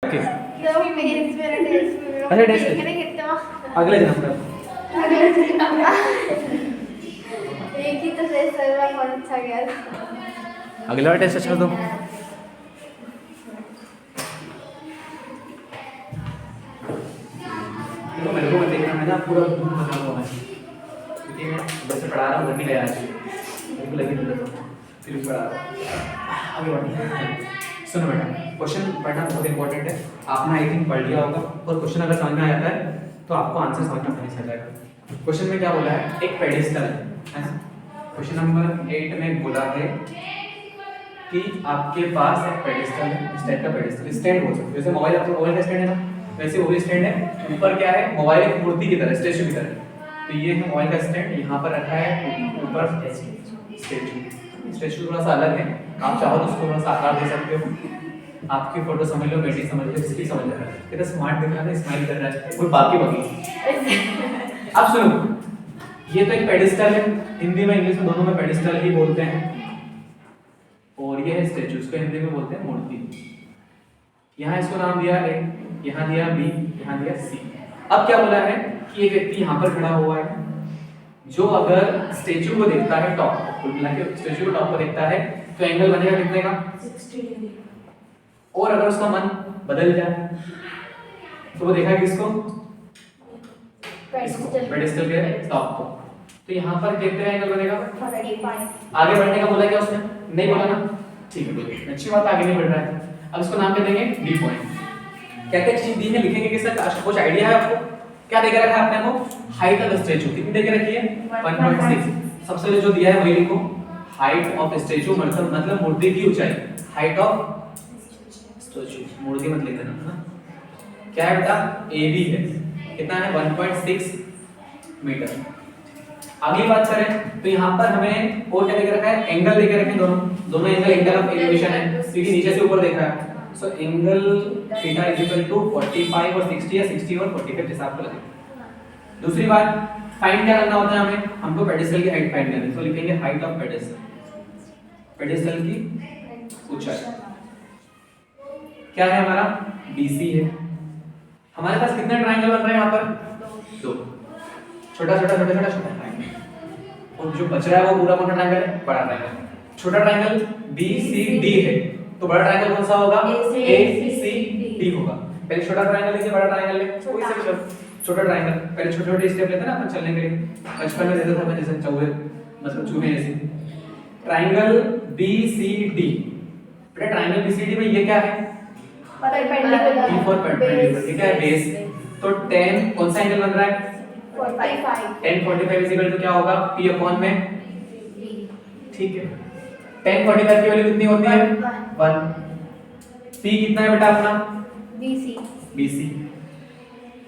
Okay अच्छा test अगले जन्म का एक ही तो सर्व बहुत अच्छा गया था। अगला टेस्ट अच्छा दो। देखो मेरे को मत देखना, मैं ना पूरा बता रहा हूँ क्योंकि मैं जैसे पढ़ा रहा हूँ घर नहीं गया आज, मेरे को लगी फिर पढ़ा रहा हूँ। आगे बढ़िए, सुनो बेटा, क्वेश्चन पढ़ना बहुत इंपॉर्टेंट है। आपने आई थिंक पढ़ लिया होगा और क्वेश्चन अगर समझ में आ जाता है तो आपको आंसर समझ में आसानी से आ जाएगा। क्वेश्चन में क्या बोला है, एक पेडिस्टल है। क्वेश्चन नंबर 8 में बोला है कि आपके पास एक पेडिस्टल है, इस टाइप का पेडिस्टल स्टैंड बोल सकते हो। जैसे मोबाइल, आपका मोबाइल का स्टैंड है ना, वैसे वो भी स्टैंड है। ऊपर क्या है, मोबाइल एक मूर्ति की तरह, स्टैचू की तरह। तो ये है मोबाइल का स्टैंड, यहाँ पर रखा है ऊपर स्टैचू। स्टैचू थोड़ा सा अलग है, आप चाहो तो उसको थोड़ा सा आकार दे सकते हो। आपकी फोटो समझ लो, बेटी समझ लो, किसकी समझ रहा है, कितना स्मार्ट दिख रहा है, स्माइल कर रहा है, कोई बाकी बाकी। अब सुनो, ये तो एक पेडिस्टल है, हिंदी में इंग्लिश में दोनों में पेडिस्टल ही बोलते हैं। और ये है स्टैचू, इसको हिंदी में बोलते हैं मूर्ति। यहाँ इसको नाम दिया ए, यहाँ दिया बी, यहाँ दिया सी। अब क्या बोला है कि एक व्यक्ति यहाँ पर खड़ा हुआ है जो अगर स्टैचू को देखता है टॉप, कुल मिला के स्टैचू को टॉप पर देखता है तो एंगल बनेगा कितने का, 60 डिग्री। और अगर उसका मन बदल जाए तो वो देखा किसको, पेडिस्टल के टॉप को। तो यहाँ पर कितने एंगल बनेगा, 45। आगे बढ़ने का बोला क्या उसने, नहीं बोला ना, ठीक है अच्छी बात, आगे नहीं बढ़ रहा है। अब इसको नाम क्या देंगे, डी पॉइंट। क्या क्या चीज दी है, लिखेंगे किस तरह, कुछ आइडिया है आपको, क्या दे के रखा है आपने को, हाइट ऑफ स्टैचू कितनी दे के रखी है, 1.6। सबसे पहले जो दिया है वही लिखो, हाइट ऑफ स्टैचू मतलब मूर्ति की ऊंचाई, हाइट ऑफ स्टैचू, मूर्ति मत लिख देना ना। क्या है बेटा, ए बी है, कितना है 1.6 मीटर। अगली बात करें तो यहाँ पर हमें और क्या देके रखा है, एंगल देके रखे, दोनों एंगल ऑफ एलिवेशन है, क्योंकि नीचे से ऊपर देख रहा है। So angle theta is equal to 45 और 60 या 60 और 45 हिसाब से लगेगा। दूसरी बात, फाइंड क्या करना होता है हमें, हमको पेडिस्टल की हाइट फाइंड करनी है, तो लिखेंगे हाइट ऑफ पेडिस्टल, पेडिस्टल की ऊंचाई क्या है हमारा, BC है। हमारे पास कितने ट्रायंगल बन रहे हैं यहाँ पर, 2, छोटा छोटा छोटा छोटा छोटा ट्रायंगल, और जो बच रहा है वो पूरा कौन सा ट्रायंगल है, बड़ा ट्रायंगल। छोटा ट्रायंगल BCD है, तो बड़ा ट्रायंगल कौन सा होगा, ACD होगा। पहले छोटा ट्रायंगल लेके बड़ा ट्रायंगल ले, कोई से भी छोटा ट्रायंगल, पहले छोटे छोटे स्टेप लेते हैं ना अपन चलने के लिए, बचपन में देता था मैं, जैसे चौहे मतलब चूहे जैसे। ट्रायंगल BCD, बेटा ट्रायंगल BCD में ये क्या है, परपेंडिकुलर, P फॉर परपेंडिकुलर, ठीक है, बेस। तो 10 कौन सा एंगल बन रहा है, 45। 10 45 इक्वल टू क्या होगा, P अपॉन में, ठीक है। 10 45 की वैल्यू कितनी होती है, 1। P कितना है बेटा अपना, BC।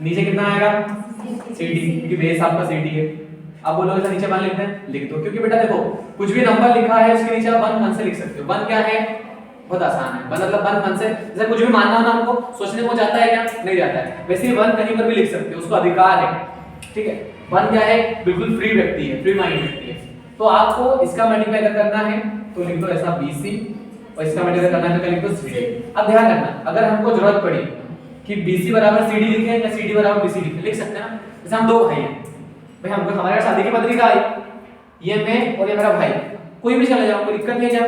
नीचे कितना आएगा, CD, क्योंकि बेस आपका CD है। अब बोलोगे सर नीचे 1 लिखते हैं, लिख दो, क्योंकि बेटा देखो कुछ भी नंबर लिखा है उसके नीचे आप 1 से लिख सकते हो। 1 क्या है, बहुत आसान है, 1 मतलब 1 से, जैसे कुछ भी मानना हो ना हमको, सोचने को जाता है क्या, नहीं जाता है, वैसे ही 1 कहीं पर भी लिख सकते हो, उसको अधिकार है, ठीक है। 1 क्या है, बिल्कुल फ्री व्यक्ति है, फ्री माइंड व्यक्ति है। तो आपको इसका मल्टीप्लाई करना है तो लिख दो ऐसा BC, और इसका मल्टीप्लाई करना है तो लिख दो CD। अब ध्यान रखना, अगर हमको जरूरत पड़ी कि BC बराबर CD लिखें या CD बराबर BC लिखें, लिख सकते हैं ना। जैसे हम 2 भाई हैं भाई, हमको हमारे घर शादी की पत्रिका आई, ये मैं और ये मेरा भाई, कोई भी चले जाओ, कोई दिक्कत नहीं है, जब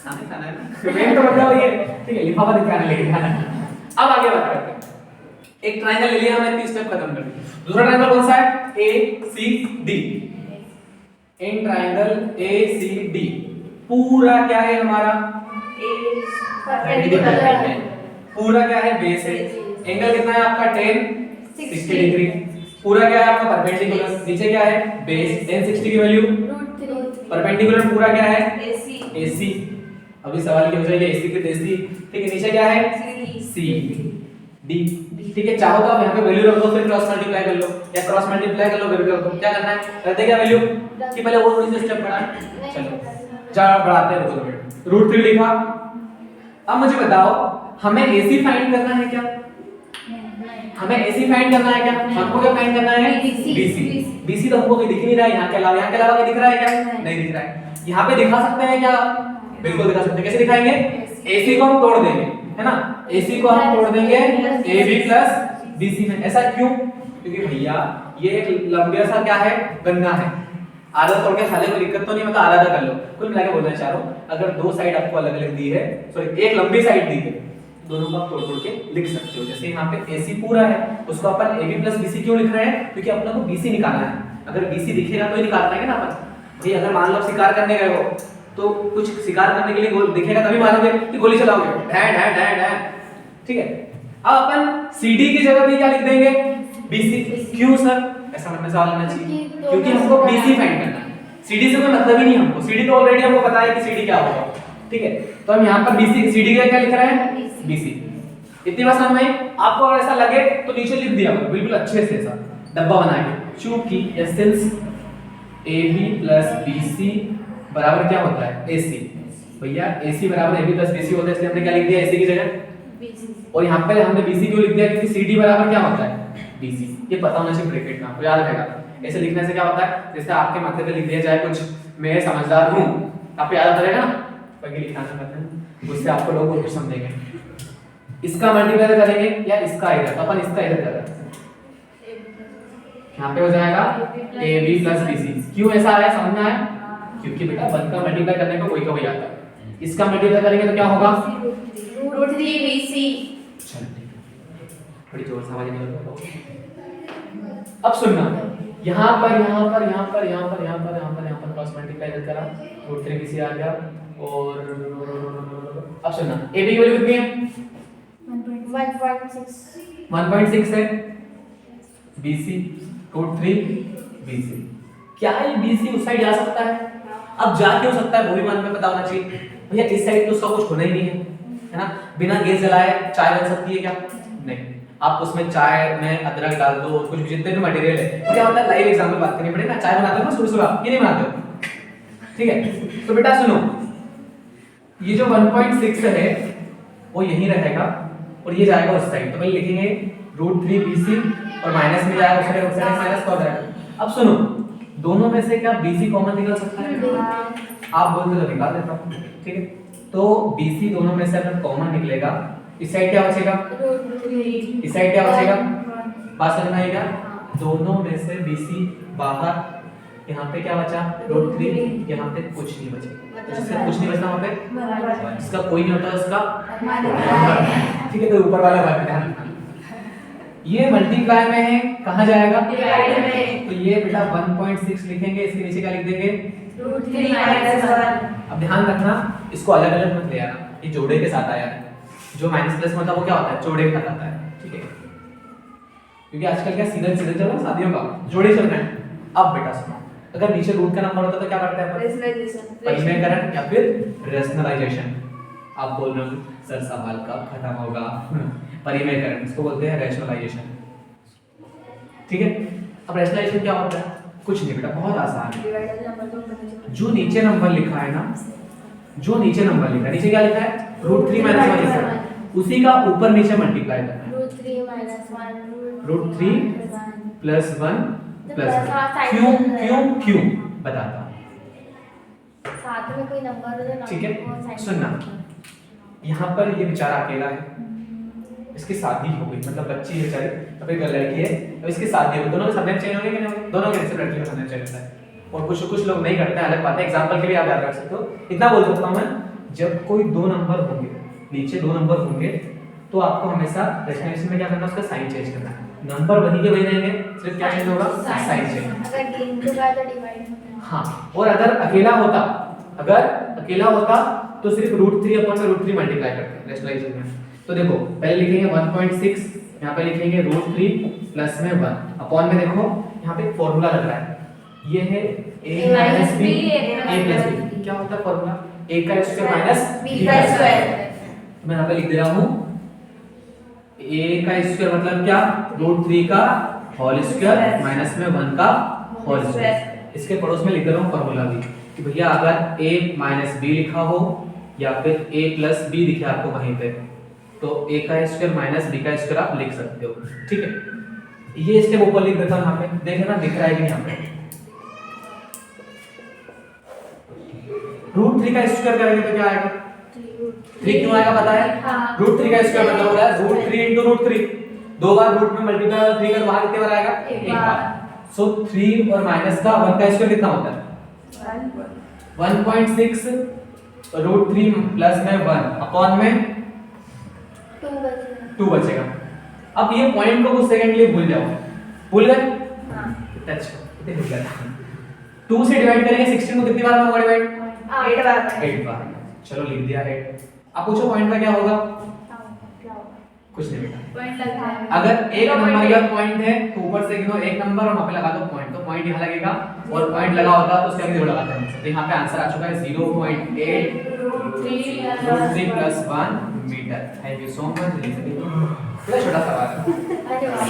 खाना है ना, वेट तो बन जाओ ये, ठीक है, लिफाफा दिखाने लेके जाना। अब आगे बात करते हैं, एक ट्रायंगल ले लिया हमने, 3 स्टेप खत्म कर दिए। दूसरा ट्रायंगल कौन सा है, ACD। इन ट्रायंगल ACD पूरा क्या है हमारा, परपेंडिकुलर, पूरा क्या है, बेस है। एंगल कितना है आपका, 10 60 डिग्री। पूरा क्या है आपका, परपेंडिकुलर, नीचे क्या है, बेस। 10 60 की वैल्यू, परपेंडिकुलर पूरा क्या है, AC। अभी सवाल क्या हो जाएगा, AC की AC, ठीक है। नीचे क्या है, CD, ठीक है। चाहो तो आप यहाँ पे वैल्यू रख दो, फिर क्रॉस मल्टीप्लाई कर लो, या क्रॉस मल्टीप्लाई कर लो, वैल्यू रख दो। क्या करना है, रख दे क्या वैल्यू, कि पहले वो थोड़ी सी स्टेप बढ़ा, चलो जा बढ़ाते हैं, रुको मिनट। √3 लिखा। अब मुझे बताओ, हमें AC फाइंड करना है क्या, हमें AC फाइंड करना है क्या, हमको क्या फाइंड करना है, BC तो हमको कोई दिख नहीं रहा है, यहाँ के अलावा कोई दिख रहा है क्या, नहीं दिख रहा है। यहाँ पे दिखा सकते हैं क्या, बिल्कुल दिखा सकते हैं। कैसे दिखाएंगे, AC को हम तोड़ देंगे, है ना। AC को हम तोड़ देंगे AB प्लस BC में। ऐसा क्यों? क्योंकि भैया ये एक लंबा सा क्या है, गन्ना है। आधा तोड़ के खा ले, कोई दिक्कत तो नहीं, मतलब आधा कर लो। कुल मिला के बोलना चाह रहा हूं, अगर दो साइड आपको अलग अलग दी है, सॉरी एक लंबी साइड दी है, दोनों को आप तोड़ तोड़ के लिख सकते हो। जैसे यहाँ पे AC पूरा है, उसको अपन AB प्लस BC क्यों लिख रहे हैं? क्योंकि अपने को BC निकालना है। अगर BC दिखेगा तो ही निकाल पाएंगे ना अपन। भाई अगर मान लो आप शिकार करने गए हो, तो कुछ शिकार करने के लिए गोल दिखेगा तभी मारोगे कि गोली चलाओगे, ढै ढै ढै ढै, ठीक है। अब अपन CD की जगह भी क्या लिख देंगे? BC। क्यों सर? ऐसा मतलब सवाल आना चाहिए, क्योंकि हमको BC फाइंड करना है। CD से कोई मतलब ही नहीं हमको, CD तो ऑलरेडी हमको पता है कि CD क्या होगा, ठीक है। तो हम यहाँ पर BC CD का क्या लिख रहे हैं? BC। इतनी बात समझ में? आपको अगर ऐसा लगे तो नीचे लिख दिया बिल्कुल अच्छे से, ऐसा डब्बा बना के, चूंकि एसेंस AB प्लस BC बराबर क्या होता है? AC। भैया AC बराबर AB प्लस BC होता है, इसलिए हमने क्या लिख दिया? AC की जगह BC। और यहाँ पे हमने BC क्यों लिख दिया? क्योंकि CD बराबर क्या होता है? BC। ये पता होना चाहिए ब्रैकेट में, आपको याद रहेगा। ऐसे लिखने से क्या होता है, जैसे आपके माथे पे लिख दिया जाए कुछ, मैं समझदार हूँ, आपको याद रहेगा ना, पहले लिखना चाहते हैं, उससे आपको लोग कुछ समझेंगे। इसका मल्टीप्लाई करेंगे या इसका इधर, तो अपन इसका इधर कर रहे हैं, यहाँ पे हो जाएगा AB प्लस BC। क्यों ऐसा आया समझ में आया? क्योंकि बेटा 1 का मल्टीप्लाई करने को कोई का वही आता है, इसका मल्टीप्लाई करेंगे तो क्या होगा? √3BC। चलो ठीक है, बड़ी जोर से आवाज निकल रहा है। अब सुनना, यहाँ पर क्रॉस मल्टीप्लाई करा, √3BC आ गया। और अब सुनना, AB की वैल्यू कितनी है? 1.6 है, BC √3BC। क्या ये BC उस साइड जा सकता है? अब जा क्यों सकता है वो भी मन में पता होना चाहिए। भैया इस साइड तो उसका कुछ होना ही नहीं है ना। बिना गैस जलाए चाय बन सकती है क्या? नहीं। आप उसमें चाय में अदरक डाल दो, कुछ भी जितने भी मटेरियल है, तो क्या होता है, लाइव एग्जांपल बात करनी पड़ेगी ना। चाय बनाते हो ना सुबह सुबह, ये नहीं बनाते हो, ठीक है। तो बेटा सुनो, ये जो 1.6 है वो यहीं रहेगा और ये जाएगा उस साइड, तो भाई लिखेंगे √3BC और माइनस में जाएगा उस साइड माइनस का हो जाएगा। अब सुनो, दोनों में से क्या BC कॉमन निकल सकता है? आप बोलते तो निकाल देता हूं, ठीक है। तो BC दोनों में से अगर कॉमन निकलेगा, इस साइड क्या बचेगा? √3। इस साइड क्या बचेगा? बात समझ में आएगा? दोनों में से BC बाहर, यहाँ पे क्या बचा? √3, यहाँ पे कुछ नहीं बचेगा। तो जिससे कुछ नहीं बचता वहाँ पे इसका कोई नहीं होता, इसका ठीक है। तो ऊपर वाला बात ध्यान रखना, ये मल्टीप्लाई में है, कहाँ जाएगा? डिवाइड में। तो ये बेटा 1.6 लिखेंगे, इसके नीचे क्या लिख देंगे? √3 - 1। अब ध्यान रखना, इसको अलग अलग मत ले आना, ये जोड़े के साथ आया है। जो माइनस प्लस मतलब वो क्या होता है? जोड़े के साथ आता है, ठीक है। क्योंकि आजकल क्या सीधा सीधा चल रहा है शादियों का, जोड़े चल रहे हैं। अब बेटा सुनो, अगर नीचे रूट का नंबर होता तो क्या करते हैं अपन? परिमेयकरण या फिर रेशनलाइजेशन। आप बोल रहे हो सर सवाल कब खत्म होगा? परिमेयकरण, इसको बोलते हैं रेशनलाइजेशन, ठीक है। अब रेशनलाइजेशन क्या होता है? कुछ नहीं बेटा, बहुत आसान है। जो नीचे नंबर लिखा है ना, जो नीचे नंबर लिखा है, नीचे क्या लिखा है? √3 - 1 लिखा है, उसी का ऊपर नीचे मल्टीप्लाई करना है। √3 - 1 √3 + 1 + क्यों क्यों क्यों बताता हूं, साथ में कोई नंबर हो तो ठीक है। सुनना, यहाँ पर ये बेचारा अकेला है, इसकी शादी हो गई, मतलब बच्ची है बेचारी, अब एक लड़की है, अब इसकी शादी हो गई, दोनों के सरनेम चेंज होंगे कि नहीं होंगे? दोनों के, सिर्फ लड़की का सरनेम चेंज होता है, और कुछ लोग नहीं करते हैं, अलग बात है। एग्जांपल के लिए आप याद रख सकते हो। इतना बोल सकता हूं मैं, जब कोई दो नंबर होंगे, नीचे दो नंबर होंगे, तो आपको हमेशा रेशनलाइजेशन में क्या करना है? उसका साइन चेंज करना है। नंबर वही के वही रहेंगे, सिर्फ क्या चेंज होगा? Sign change. अगर इनटू का तो डिवाइड होता है। हाँ, और अगर अकेला होता तो सिर्फ √3 अपॉन में √3 मल्टीप्लाई करते हैं रेशनलाइजेशन में। तो देखो पहले लिखेंगे 1.6, यहाँ पे लिखेंगे √3 प्लस में 1 अपॉन में, देखो यहाँ पे एक फॉर्मूला लग रहा है, ये है a - b a + b। क्या होता है फॉर्मूला? a का स्क्वायर - b का स्क्वायर। मैं यहाँ पे लिख दे रहा हूँ a का स्क्वायर मतलब क्या? √3 का होल स्क्वायर माइनस में 1 का होल स्क्वायर। इसके पड़ोस में लिख दे रहा हूँ फॉर्मूला भी, कि भैया अगर a - b लिखा हो या फिर a + b दिखे आपको वहीं पे, तो a का स्क्वायर - b का स्क्वायर आप लिख सकते हो, ठीक है। ये स्टेप ऊपर लिख देता हूं, यहाँ पे देख लेना दिख रहा है कि यहाँ पे √3 का स्क्वायर करेंगे तो क्या आएगा? 3 क्यों आएगा पता है? हाँ। √3 का स्क्वायर मतलब हो रहा है √3 × √3। दो बार रूट में मल्टीप्लाई 3 कर वहां कितने बार आएगा? एक एक बार। सो 3 और माइनस का 1 का स्क्वायर कितना होता है? 1.6 √3 प्लस में 1 अपॉन में 2 बचेगा। अब ये पॉइंट को कुछ सेकंड के लिए भूल जाओ। भूल गए? हाँ। टच कितने भूल गए? 2 से डिवाइड करेंगे 16 को कितनी बार में होगा डिवाइड? 8 बार। 8 बार। चलो लिख दिया 8। अब पूछो पॉइंट का क्या होगा? कुछ नहीं बेटा। पॉइंट लग जाएगा। अगर एक नंबर का पॉइंट है तो ऊपर से गिनो एक नंबर और वहां पे लगा दो पॉइंट, तो पॉइंट यहां लगेगा और पॉइंट लगा होता तो उसके आगे 0 लगाते हैं। तो यहां पे आंसर आ चुका है 0.8 √3 + 1 metre. Thank you so much. थोड़ा छोटा सवाल है। अरे वाह।